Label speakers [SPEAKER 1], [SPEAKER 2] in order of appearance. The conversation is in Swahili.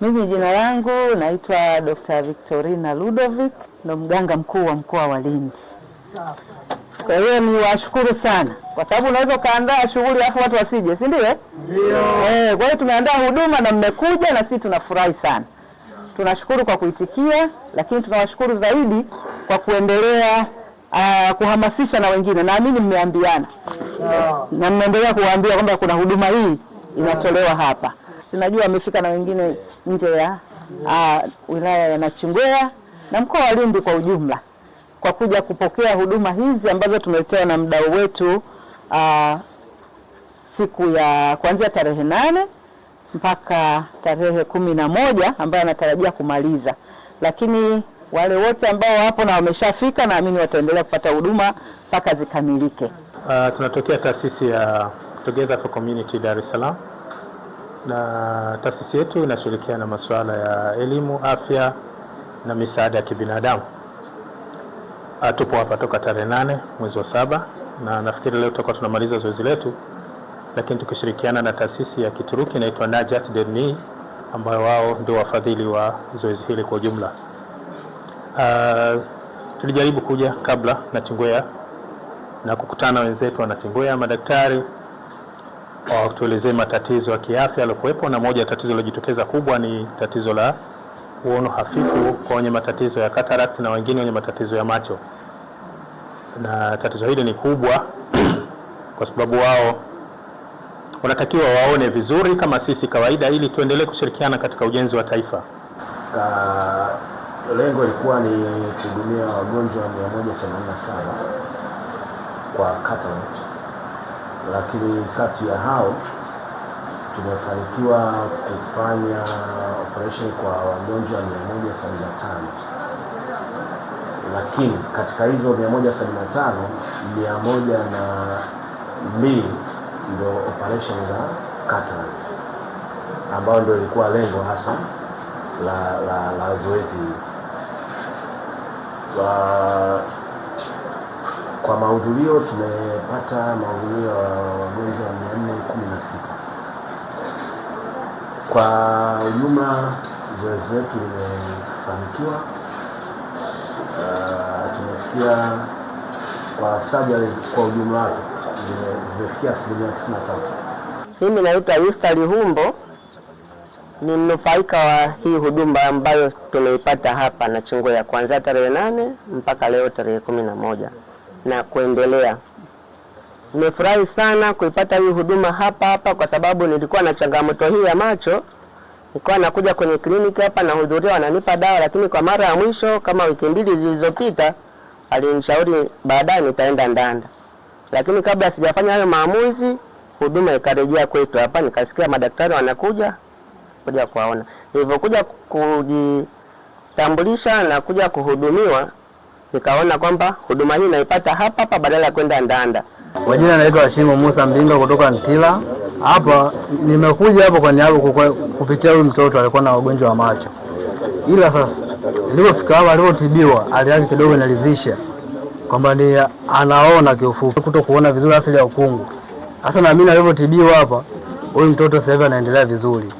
[SPEAKER 1] Mimi jina langu naitwa Dr. Victorina Ludovic, ndo mganga mkuu wa mkoa wa Lindi. Kwa hiyo ni washukuru sana kwa sababu unaweza kaandaa shughuli afu watu wasije, si ndio? Ndio. Kwa hiyo tumeandaa huduma na mmekuja na sisi tunafurahi sana. Tunashukuru kwa kuitikia, lakini tunawashukuru zaidi kwa kuendelea kuhamasisha na wengine. Naamini mmeambiana. Na mnaendelea kuwaambia kwamba kuna huduma hii inatolewa hapa. Sinajua wamefika na wengine nje ya wilaya ya Nachingwea na mkoa wa Lindi kwa ujumla kwa kuja kupokea huduma hizi ambazo tumeletewa na mdau wetu siku ya kuanzia tarehe 8 mpaka tarehe 11 ambayo anatarajia kumaliza. Lakini wale wote ambao wapo na wameshafika naamini wataendelea kupata huduma mpaka zikamilike.
[SPEAKER 2] Tunatokea taasisi ya Together for Community Dar es Salaam. Na taasisi yetu inashirikiana na masuala ya elimu, afya na misaada ya kibinadamu. Tupo hapa toka tarehe 8 mwezi wa 7 na nafikiri leo tutakuwa tunamaliza zoezi letu, lakini tukishirikiana na taasisi ya Kituruki inaitwa Najat Derneği ambayo wao ndio wafadhili wa zoezi hili kwa ujumla. Tulijaribu kuja kabla Nachingwea na kukutana wenzetu wa Nachingwea madaktari tuelezee matatizo ya kiafya yaliokuwepo, na moja ya tatizo lilojitokeza kubwa ni tatizo la uono hafifu kwa wenye matatizo ya cataract na wengine wenye matatizo ya macho. Na tatizo hili ni kubwa kwa sababu wao wanatakiwa waone vizuri kama sisi kawaida ili tuendelee kushirikiana katika ujenzi wa taifa.
[SPEAKER 3] Lengo lilikuwa ni kuhudumia wagonjwa 187 kwa cataract. Lakini kati ya hao tumefanikiwa kufanya operation kwa wagonjwa 175. Lakini katika hizo 175, 102 ndio operation za cataract ambao ndio ilikuwa lengo hasa la zoezi. Kwa mahudhurio tumepata mahudhurio ya wagonjwa 416. Kwa ujumla zoezi letu limefanikiwa. Tumefikia kwa surgery kwa ujumla zimefikia 93%.
[SPEAKER 4] Mimi naitwa Yusta Lihumbo, ni mnufaika wa hii huduma ambayo tumeipata hapa Nachingwea kuanzia tarehe 8 mpaka leo tarehe 11 na kuendelea. Nimefurahi sana kuipata hii huduma hapa kwa sababu nilikuwa na changamoto hii ya macho. Nilikuwa nakuja kwenye kliniki hapa na hudhuria wananipa dawa, lakini kwa mara ya mwisho kama wiki 2 zilizopita alinishauri baadaye nitaenda Ndanda. Lakini kabla sijafanya hayo maamuzi, huduma ikarejea kwetu hapa, nikasikia madaktari wanakuja kuja kuwaona. Nilipokuja kujitambulisha na kuja kuhudumiwa, nikaona kwamba huduma hii naipata hapa badala ya kwenda Ndanda.
[SPEAKER 5] Kwa jina naitwa Shimo Musa Mbinga kutoka Ntila. Hapa nimekuja hapo kwa niaba kupitia huyu mtoto alikuwa na ugonjwa wa macho. Ila sasa nilipofika hapa alipotibiwa hali yake kidogo inaridhisha kwamba ni anaona kiufupi, kutokuona vizuri asili ya ukungu. Sasa na mimi nilipotibiwa hapa huyu mtoto sasa hivi anaendelea vizuri.